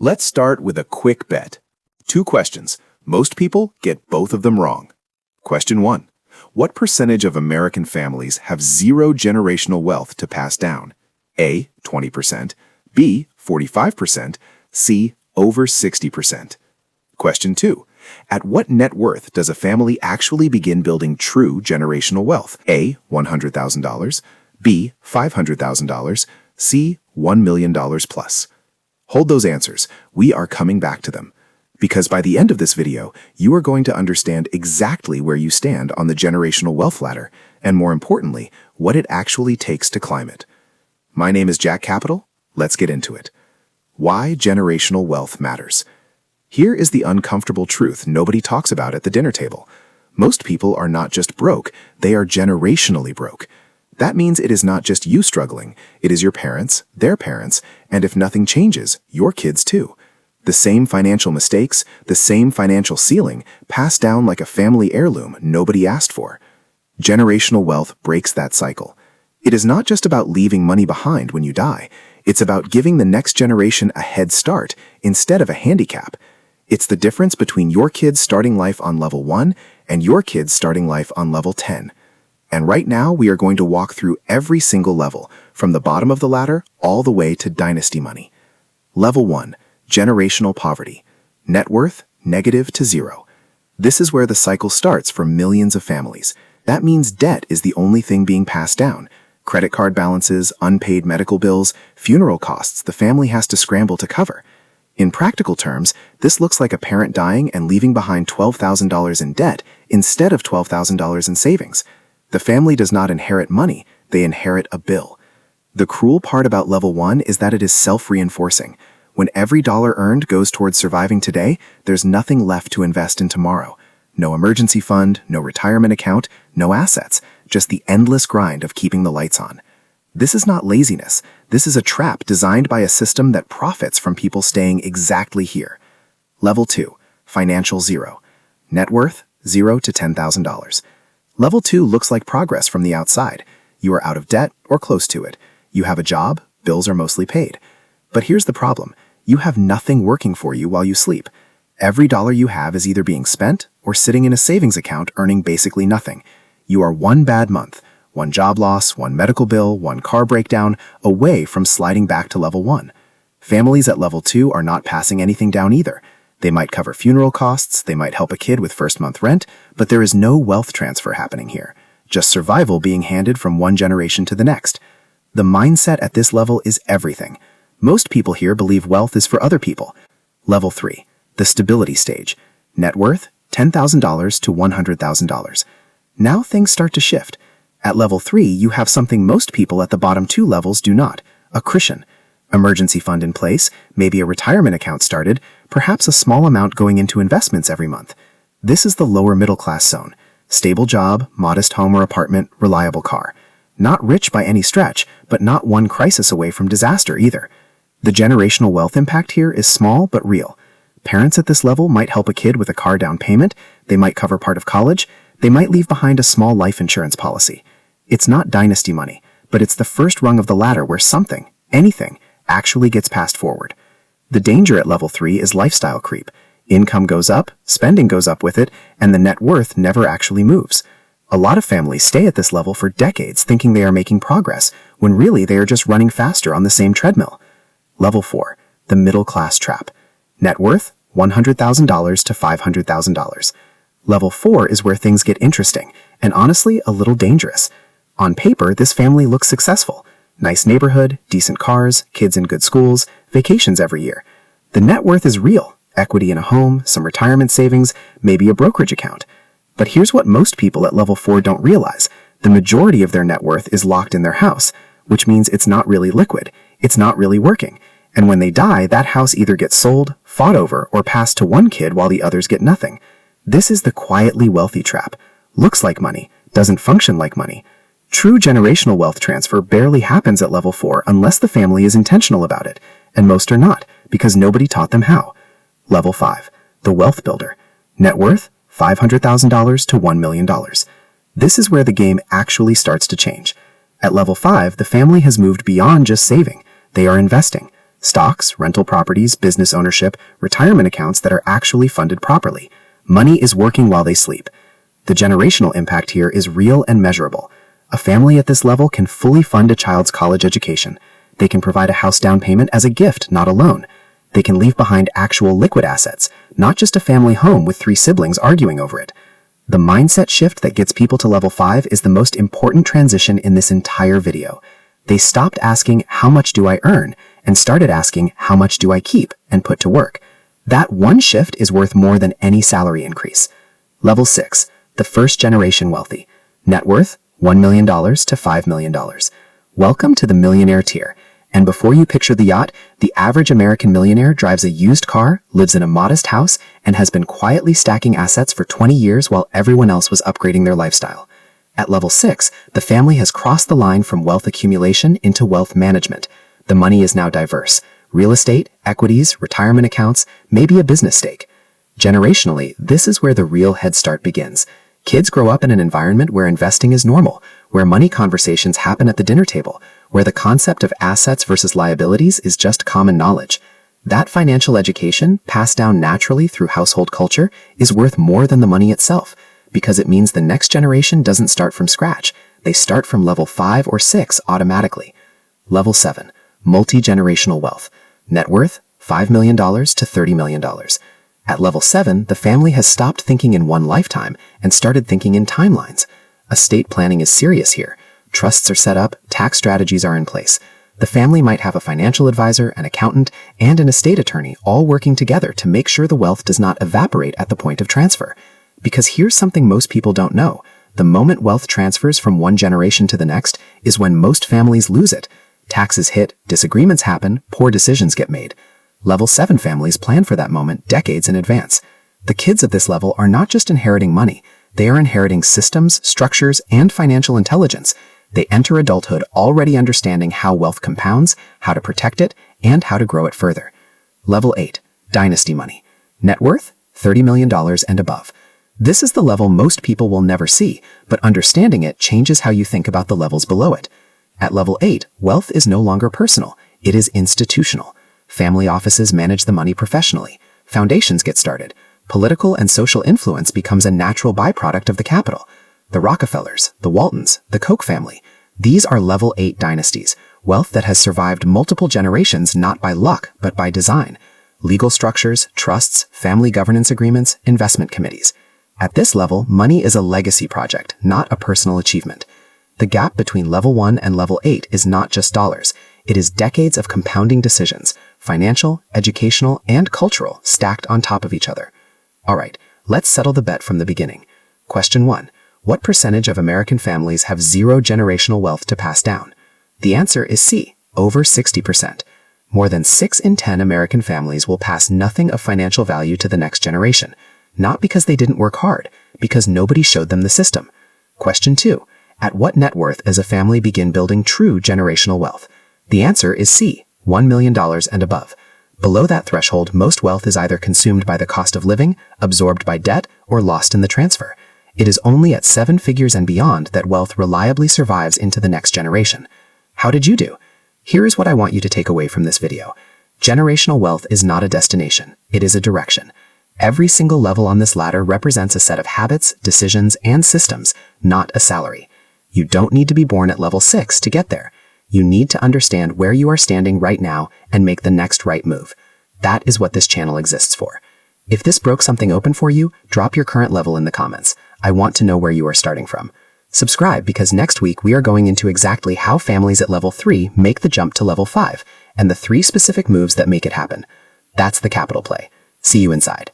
Let's start with a quick bet. 2 questions. Most people get both of them wrong. Question 1. What percentage of American families have zero generational wealth to pass down? A. 20%, B. 45%, C. Over 60%. Question 2. At what net worth does a family actually begin building true generational wealth? A. $100,000, B. $500,000, C. $1 million plus. Hold those answers. We are coming back to them. Because by the end of this video, you are going to understand exactly where you stand on the generational wealth ladder, and more importantly, what it actually takes to climb it. My name is Jack Capital. Let's get into it. Why generational wealth matters. Here is the uncomfortable truth nobody talks about at the dinner table. Most people are not just broke, they are generationally broke. That means it is not just you struggling, it is your parents, their parents, and if nothing changes, your kids too. The same financial mistakes, the same financial ceiling, passed down like a family heirloom nobody asked for. Generational wealth breaks that cycle. It is not just about leaving money behind when you die. It's about giving the next generation a head start instead of a handicap. It's the difference between your kids starting life on level 1 and your kids starting life on level 10. And right now, we are going to walk through every single level, from the bottom of the ladder all the way to dynasty money. Level 1. Generational poverty. Net worth, negative to 0. This is where the cycle starts for millions of families. That means debt is the only thing being passed down. Credit card balances, unpaid medical bills, funeral costs the family has to scramble to cover. In practical terms, this looks like a parent dying and leaving behind $12,000 in debt instead of $12,000 in savings. The family does not inherit money, they inherit a bill. The cruel part about level 1 is that it is self-reinforcing. When every dollar earned goes towards surviving today, there's nothing left to invest in tomorrow. No emergency fund, no retirement account, no assets, just the endless grind of keeping the lights on. This is not laziness. This is a trap designed by a system that profits from people staying exactly here. Level 2. Financial zero. Net worth, $0 to $10,000. Level 2 looks like progress from the outside. You are out of debt or close to it. You have a job, bills are mostly paid. But here's the problem. You have nothing working for you while you sleep. Every dollar you have is either being spent or sitting in a savings account earning basically nothing. You are one bad month, one job loss, one medical bill, one car breakdown, away from sliding back to level 1. Families at level 2 are not passing anything down either. They might cover funeral costs, they might help a kid with first month rent, but there is no wealth transfer happening here. Just survival being handed from one generation to the next. The mindset at this level is everything. Most people here believe wealth is for other people. Level 3. The stability stage. Net worth, $10,000 to $100,000. Now things start to shift. At level 3, you have something most people at the bottom 2 levels do not, a cushion. Emergency fund in place, maybe a retirement account started, perhaps a small amount going into investments every month. This is the lower middle class zone. Stable job, modest home or apartment, reliable car. Not rich by any stretch, but not one crisis away from disaster either. The generational wealth impact here is small but real. Parents at this level might help a kid with a car down payment, they might cover part of college, they might leave behind a small life insurance policy. It's not dynasty money, but it's the first rung of the ladder where something, anything, actually gets passed forward. The danger at level 3 is lifestyle creep. Income goes up, spending goes up with it, and the net worth never actually moves. A lot of families stay at this level for decades thinking they are making progress, when really they are just running faster on the same treadmill. Level 4. The middle class trap. Net worth, $100,000 to $500,000. Level 4 is where things get interesting, and honestly, a little dangerous. On paper, this family looks successful. Nice neighborhood, decent cars, kids in good schools, vacations every year. The net worth is real. Equity in a home, some retirement savings, maybe a brokerage account. But here's what most people at level 4 don't realize. The majority of their net worth is locked in their house, which means it's not really liquid. It's not really working. And when they die, that house either gets sold, fought over, or passed to one kid while the others get nothing. This is the quietly wealthy trap. Looks like money, doesn't function like money. True generational wealth transfer barely happens at level 4 unless the family is intentional about it, and most are not, because nobody taught them how. Level 5. The wealth builder. Net worth, $500,000 to $1 million. This is where the game actually starts to change. At level 5, the family has moved beyond just saving. They are investing. Stocks, rental properties, business ownership, retirement accounts that are actually funded properly. Money is working while they sleep. The generational impact here is real and measurable. A family at this level can fully fund a child's college education. They can provide a house down payment as a gift, not a loan. They can leave behind actual liquid assets, not just a family home with 3 siblings arguing over it. The mindset shift that gets people to level 5 is the most important transition in this entire video. They stopped asking, how much do I earn? And started asking, how much do I keep and put to work? That one shift is worth more than any salary increase. Level 6, the first generation wealthy. Net worth, $1 million to $5 million. Welcome to the millionaire tier. And before you picture the yacht, the average American millionaire drives a used car, lives in a modest house, and has been quietly stacking assets for 20 years while everyone else was upgrading their lifestyle. At level 6, the family has crossed the line from wealth accumulation into wealth management. The money is now diverse. Real estate, equities, retirement accounts, maybe a business stake. Generationally, this is where the real head start begins. Kids grow up in an environment where investing is normal, where money conversations happen at the dinner table, where the concept of assets versus liabilities is just common knowledge. That financial education, passed down naturally through household culture, is worth more than the money itself, because it means the next generation doesn't start from scratch. They start from level 5 or 6 automatically. Level 7, multi-generational wealth. Net worth, $5 million to $30 million. At level 7, the family has stopped thinking in one lifetime and started thinking in timelines. Estate planning is serious here. Trusts are set up, tax strategies are in place. The family might have a financial advisor, an accountant, and an estate attorney all working together to make sure the wealth does not evaporate at the point of transfer. Because here's something most people don't know. The moment wealth transfers from one generation to the next is when most families lose it. Taxes hit, disagreements happen, poor decisions get made. Level 7 families plan for that moment decades in advance. The kids at this level are not just inheriting money, they are inheriting systems, structures, and financial intelligence. They enter adulthood already understanding how wealth compounds, how to protect it, and how to grow it further. Level 8, Dynasty money. Net worth, $30 million and above. This is the level most people will never see, but understanding it changes how you think about the levels below it. At level 8, wealth is no longer personal, it is institutional. Family offices manage the money professionally. Foundations get started. Political and social influence becomes a natural byproduct of the capital. The Rockefellers, the Waltons, the Koch family. These are level 8 dynasties, wealth that has survived multiple generations not by luck, but by design. Legal structures, trusts, family governance agreements, investment committees. At this level, money is a legacy project, not a personal achievement. The gap between level 1 and level 8 is not just dollars. It is decades of compounding decisions, financial, educational, and cultural, stacked on top of each other. All right, let's settle the bet from the beginning. Question 1. What percentage of American families have zero generational wealth to pass down? The answer is C, over 60%. More than 6 in 10 American families will pass nothing of financial value to the next generation. Not because they didn't work hard, because nobody showed them the system. Question 2. At what net worth does a family begin building true generational wealth? The answer is C, $1 million and above. Below that threshold, most wealth is either consumed by the cost of living, absorbed by debt, or lost in the transfer. It is only at 7 figures and beyond that wealth reliably survives into the next generation. How did you do? Here is what I want you to take away from this video. Generational wealth is not a destination, it is a direction. Every single level on this ladder represents a set of habits, decisions, and systems, not a salary. You don't need to be born at level 6 to get there. You need to understand where you are standing right now and make the next right move. That is what this channel exists for. If this broke something open for you, drop your current level in the comments. I want to know where you are starting from. Subscribe because next week we are going into exactly how families at level 3 make the jump to level 5 and the 3 specific moves that make it happen. That's the capital play. See you inside.